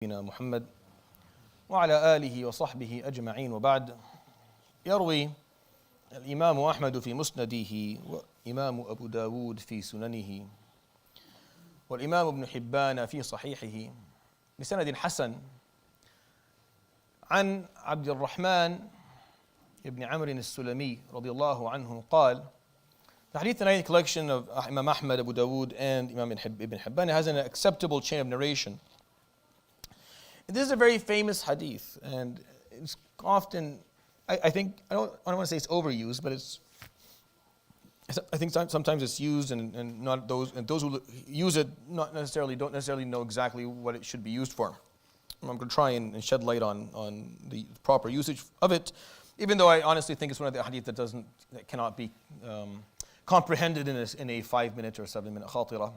محمد وعلى آله وصحبه أجمعين وبعد. يروي الإمام أحمد في مسنده وإمام أبو داود في سننه والإمام ابن حبان في صحيحه بسند حسن عن عبد الرحمن ابن عمرو السلمي رضي الله عنه قال: The hadith in collection of Imam Ahmad, Abu Dawood, and Imam Ibn Hibban has an acceptable chain of narration. This is a very famous hadith, and it's often, I think, I don't want to say it's overused, but I think sometimes it's used, and not those who use it don't necessarily know exactly what it should be used for. I'm going to try and shed light on the proper usage of it, even though I honestly think it's one of the hadith that cannot be comprehended in a 5-minute or 7-minute khatirah.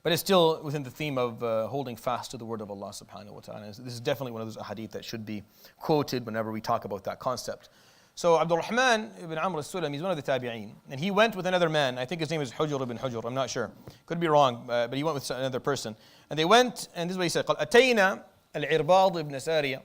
But it's still within the theme of holding fast to the word of Allah subhanahu wa ta'ala. This is definitely one of those hadith that should be quoted whenever we talk about that concept. So Abdul-Rahman ibn Amr al-Sulami is one of the tabi'een, and he went with another man. I think his name is Hujr ibn Hujr, I'm not sure. Could be wrong, but he went with another person. And they went, and this is what he said: قال أتينا العرباض ابن سارية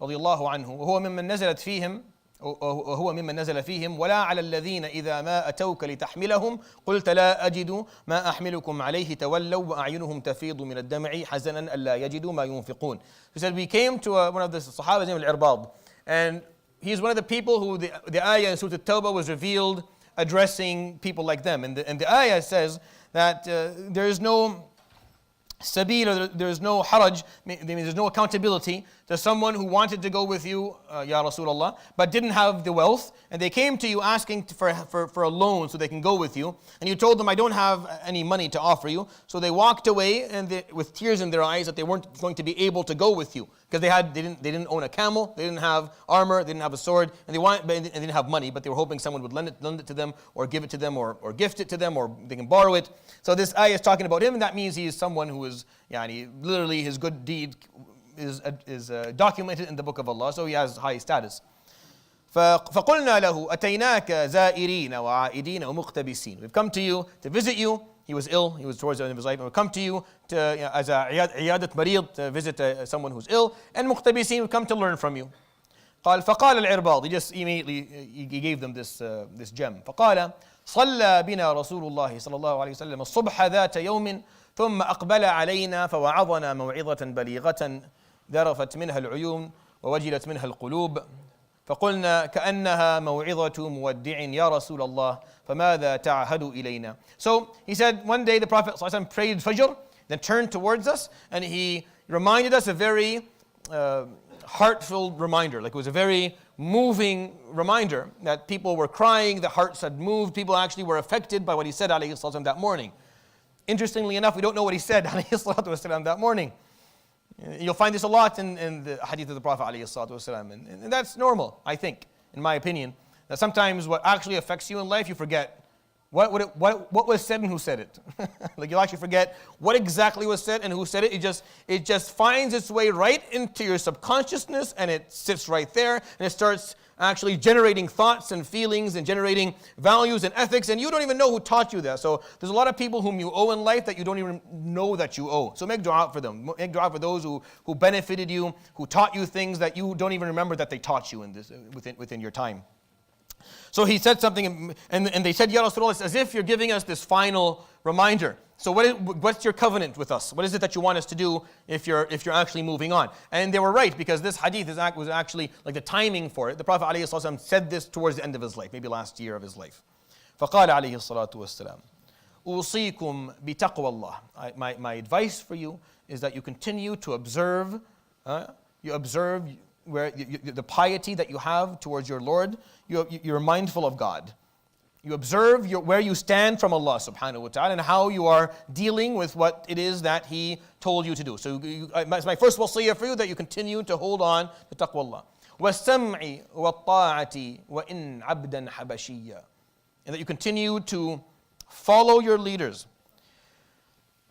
رضي الله عنه وهو ممن نزلت فيهم وهو ممن نزل فيهم ولا على الذين إذا ما أتوك لتحملهم قلت لا أجد ما أحملكم عليه تولوا وأعينهم تفيض من الدمع حزنا ألا يجدوا ما ينفقون. He said, we came to one of the Sahabas named العرباض, and he's one of the people who the ayah in Surah Al-Tawbah was revealed addressing people like them. And the ayah says that there is no sabil, or there is no haraj, there's no accountability to someone who wanted to go with you, Ya Rasulullah, but didn't have the wealth, and they came to you asking for a loan so they can go with you, and you told them, I don't have any money to offer you, so they walked away and with tears in their eyes that they weren't going to be able to go with you, because they didn't own a camel, they didn't have armor, they didn't have a sword, and they didn't have money, but they were hoping someone would lend it to them, or give it to them, or gift it to them, or they can borrow it. So this ayah is talking about him, and that means he is someone who is, literally his good deed is documented in the book of Allah, so he has high status. فقلنا له أتيناك زائرين وعائدين ومقتبسين. We've come to you to visit you. He was ill, he was towards the end of his life, and we've come to you as a عيادة مريض, to visit someone who's ill, and مقتبسين, we've come to learn from you. قال فقال العرباض, he just immediately he gave them this gem. فقال صلى بنا رسول الله صلى الله عليه وسلم الصبح ذات يوم ثم أقبل علينا فوعظنا موعظة بليغة ذرفت منها العيون ووجلت منها القلوب فقلنا كأنها موعظة مودع يا رسول الله فماذا تعهد إلينا. So he said one day the Prophet ﷺ prayed Fajr, then turned towards us, and he reminded us a very heartful reminder. Like it was a very moving reminder that people were crying, the hearts had moved, people actually were affected by what he said alayhi salatu wasalam that morning. Interestingly enough, we don't know what he said alayhi salatu wasalam that morning. You'll find this a lot in the hadith of the Prophet alayhi salatu wasalam, and that's normal, I think, in my opinion, that sometimes what actually affects you in life, you forget what was said and who said it. Like you'll actually forget what exactly was said and who said it. It just finds its way right into your subconsciousness, and it sits right there, and it starts actually generating thoughts and feelings and generating values and ethics, and you don't even know who taught you that. So there's a lot of people whom you owe in life that you don't even know that you owe. So make dua for them. Make dua for those who benefited you, who taught you things that you don't even remember that they taught you in this within your time. So he said something, and they said, Ya Rasulullah, it's as if you're giving us this final reminder. So what's your covenant with us? What is it that you want us to do if you're actually moving on? And they were right, because this hadith was actually like the timing for it. The Prophet ﷺ said this towards the end of his life, maybe last year of his life. فقال عليه الصلاة والسلام أوصيكم بتقوى الله. My advice for you is that you continue to observe, where the piety that you have towards your Lord. You're mindful of God. You observe where you stand from Allah subhanahu wa ta'ala, and how you are dealing with what it is that He told you to do. So it's my first wasiyah for you, that you continue to hold on to taqwa Allah. وَالسَّمْعِ وَالطَّاعَةِ وَإِنْ عَبْدًا حَبَشِيًّا. And that you continue to follow your leaders.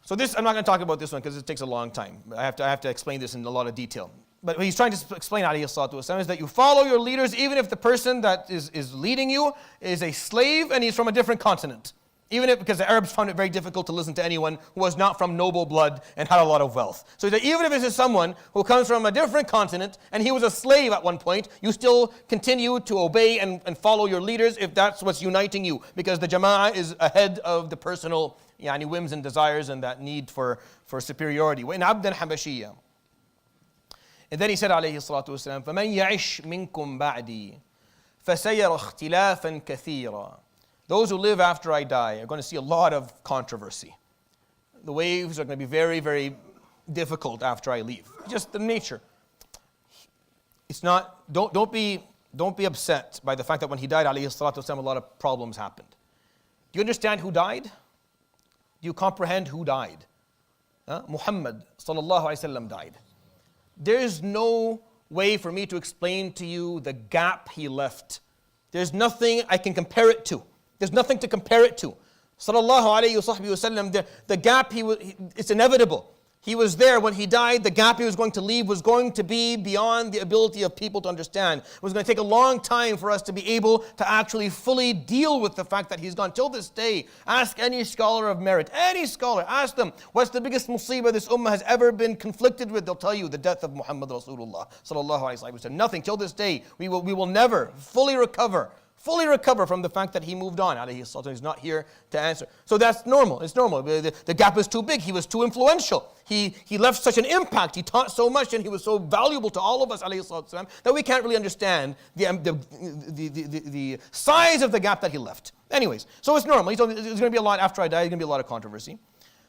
So this, I'm not going to talk about this one because it takes a long time. I have to explain this in a lot of detail. But what he's trying to explain, alayhi salatu wasalam, is that you follow your leaders even if the person that is leading you is a slave and he's from a different continent. Even if, because the Arabs found it very difficult to listen to anyone who was not from noble blood and had a lot of wealth. So that even if this is someone who comes from a different continent and he was a slave at one point, you still continue to obey and follow your leaders if that's what's uniting you. Because the jama'ah is ahead of the personal whims and desires and that need for superiority. وَإِنْ عَبْدًا حَبَشِيًّا. And then he said, عليه الصلاة والسلام, فَمَنْ يَعِشْ مِنْكُمْ بَعْدِي فَسَيَرَ اخْتِلَافًا كَثِيرًا. Those who live after I die are going to see a lot of controversy. The waves are going to be very, very difficult after I leave. Just the nature. It's not. Don't be upset by the fact that when he died, alayhi salatu wasalam, a lot of problems happened. Do you understand who died? Do you comprehend who died? Muhammad sallallahu alaihi wasallam died. There is no way for me to explain to you the gap he left. There's nothing I can compare it to. There's nothing to compare it to. Sallallahu alayhi wa sallam, the gap, it's inevitable. He was there when he died. The gap he was going to leave was going to be beyond the ability of people to understand. It was going to take a long time for us to be able to actually fully deal with the fact that he's gone. Till this day, ask any scholar of merit, any scholar, ask them, what's the biggest musibah this ummah has ever been conflicted with? They'll tell you the death of Muhammad Rasulullah sallallahu alayhi wa sallam. Nothing. Till this day, we will never fully recover from the fact that he moved on. He's not here to answer. So that's normal. It's normal. The gap is too big. He was too influential. He left such an impact. He taught so much and he was so valuable to all of us that we can't really understand the size of the gap that he left. Anyways, so it's normal. There's going to be a lot after I die. There's going to be a lot of controversy.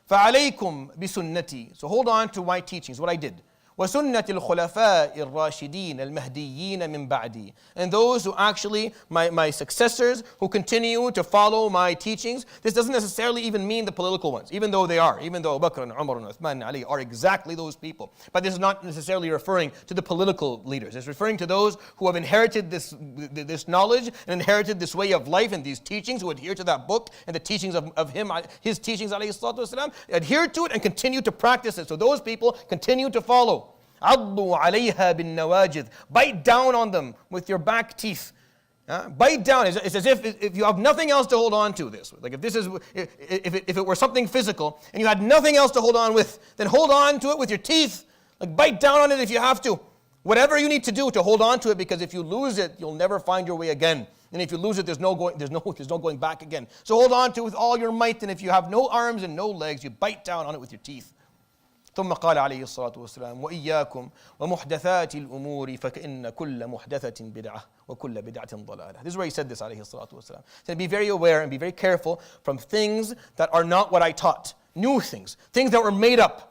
فَعَلَيْكُمْ بِسُنَّتِي. So hold on to my teachings, what I did. وَسُنَّةِ الْخُلَفَاءِ الرَّاشِدِينَ الْمَهْدِيِّينَ مِنْ بَعْدِي. And those who actually, my successors, who continue to follow my teachings. This doesn't necessarily even mean the political ones, even though they are. Even though Abu Bakr and Umar and Uthman and Ali are exactly those people. But this is not necessarily referring to the political leaders. It's referring to those who have inherited this knowledge and inherited this way of life and these teachings, who adhere to that book and the teachings of him, his teachings, alayhi salatu wasalam, adhere to it and continue to practice it. So those people continue to follow. عَضُّوا عَلَيْهَا بِالنَّوَاجِذِ. Bite down on them with your back teeth. Bite down. It's as if you have nothing else to hold on to this. Like if it were something physical and you had nothing else to hold on with, then hold on to it with your teeth. Like bite down on it if you have to. Whatever you need to do to hold on to it, because if you lose it, you'll never find your way again. And if you lose it, there's no going back again. So hold on to it with all your might, and if you have no arms and no legs, you bite down on it with your teeth. ثم قال عليه الصلاة والسلام وإياكم ومحدثات الأمور فكأن كل محدثة بدعة وكل بدعة ضلالة. This is where he said this عليه الصلاة والسلام. He said, be very aware and be very careful from things that are not what I taught. New things that were made up.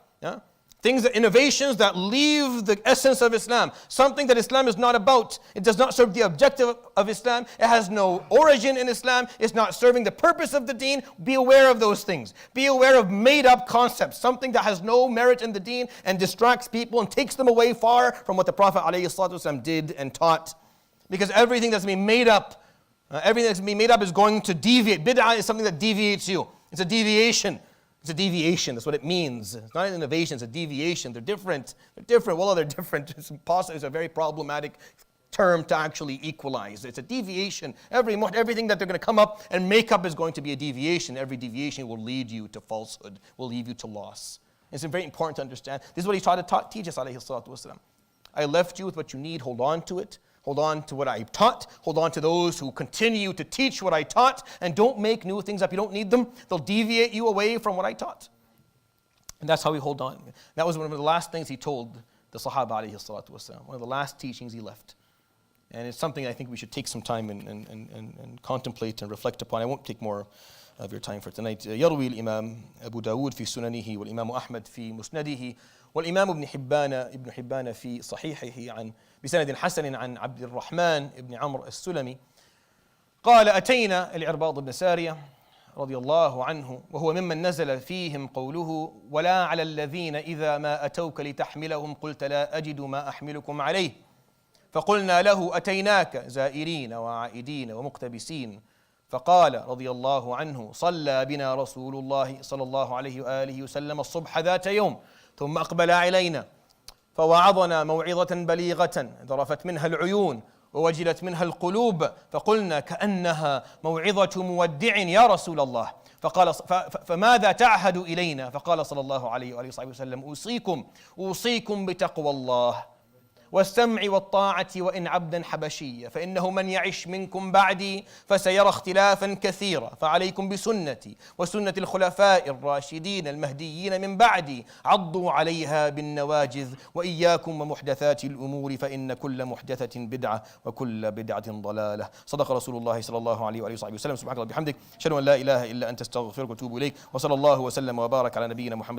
Things, innovations that leave the essence of Islam. Something that Islam is not about. It does not serve the objective of Islam. It has no origin in Islam. It's not serving the purpose of the deen. Be aware of those things. Be aware of made up concepts. Something that has no merit in the deen and distracts people and takes them away far from what the Prophet ﷺ did and taught. Because everything that's being made up, is going to deviate. Bid'ah is something that deviates you. It's a deviation. It's a deviation. That's what it means. It's not an innovation. It's a deviation. They're different. Well, they're different. It's impossible. It's a very problematic term to actually equalize. It's a deviation. Everything that they're going to come up and make up is going to be a deviation. Every deviation will lead you to falsehood, will lead you to loss. It's very important to understand. This is what he tried to teach us, alayhi salatu wasalam. I left you with what you need. Hold on to it. Hold on to what I taught. Hold on to those who continue to teach what I taught. And don't make new things up. You don't need them. They'll deviate you away from what I taught. And that's how we hold on. That was one of the last things he told the Sahaba alayhi salatu wasalam. One of the last teachings he left. And it's something I think we should take some time and contemplate and reflect upon. I won't take more of your time for tonight. يروي الإمام أبو داود في سننه والإمام أحمد في مسنده والإمام ابن حبان في صحيحه بسند حسن عن عبد الرحمن بن عمرو السلمي قال أتينا العرباض بن سارية رضي الله عنه وهو ممن نزل فيهم قوله ولا على الذين إذا ما أتوك لتحملهم قلت لا أجد ما أحملكم عليه فقلنا له أتيناك زائرين وعائدين ومقتبسين فقال رضي الله عنه صلى بنا رسول الله صلى الله عليه وآله وسلم الصبح ذات يوم ثم أقبل علينا فوعظنا موعظة بليغة ذرفت منها العيون ووجلت منها القلوب، فقلنا كأنها موعظة مودع يا رسول الله. فقال فماذا تعهد إلينا؟ فقال صلى الله عليه وآله وصحبه وسلم أوصيكم بتقوى الله والسمع والطاعة وإن عبدا حبشيا، فإنه من يعش منكم بعدي فسيرى اختلافا كثيرا، فعليكم بسنتي وسنة الخلفاء الراشدين المهديين من بعدي، عضوا عليها بالنواجذ، وإياكم ومحدثات الأمور فإن كل محدثة بدعة وكل بدعة ضلالة. صدق رسول الله صلى الله عليه وآله وصحبه وسلم. سبحانك اللهم وبحمدك، أشهد أن لا إله إلا أنت، أستغفرك وأتوب إليك، وصلى الله وسلم وبارك على نبينا محمد.